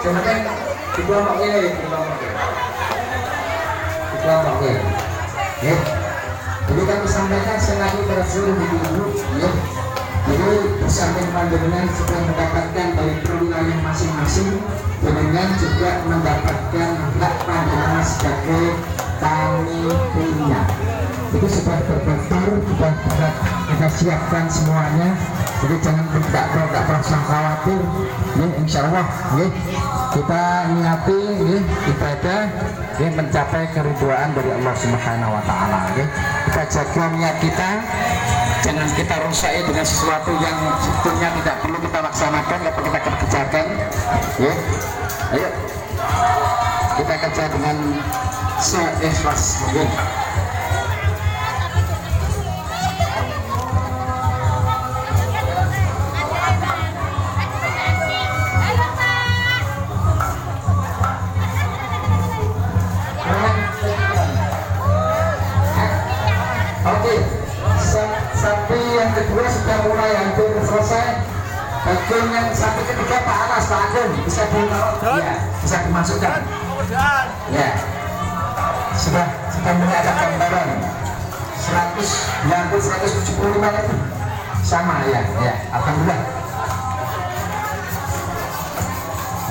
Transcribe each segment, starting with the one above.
Sebenarnya dikelompok ini, dikelompok ini. Ya. Jadi kami sampaikan selagi berseluruh ibu-ibu, ya. Jadi bersama panjenengan sudah mendapatkan dari perwilayah masing-masing, dengan juga mendapatkan hak panjenengan sebagai panitia. Itu sudah terdaftar, sudah kita siapkan semuanya. Jadi jangan tidak perlu khawatir. Ya, insya Allah, ya, kita niati, ya, ibadah, ya, mencapai keridhaan dari Allah Subhanahu Wa Taala. Ya. Kita jaga niat kita, jangan kita rusak dengan sesuatu yang sebetulnya tidak perlu kita laksanakan atau kita kerjakan. Ya. Ayo kita kerja dengan seikhlas mungkin. Oke, sapi yang kedua sudah mulai hampir selesai. Bagian yang sapi ketiga Pak Anas, Pak Agung bisa ya, bisa dimasukkan. Ya, sudah mulai ada gambaran 175 itu sama ya, ya, alhamdulillah.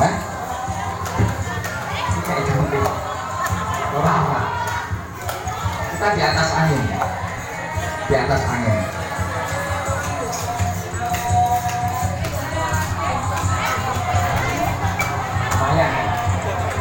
Hah? Kayak gitu. Lama. Kita di atas angin, di atas angin.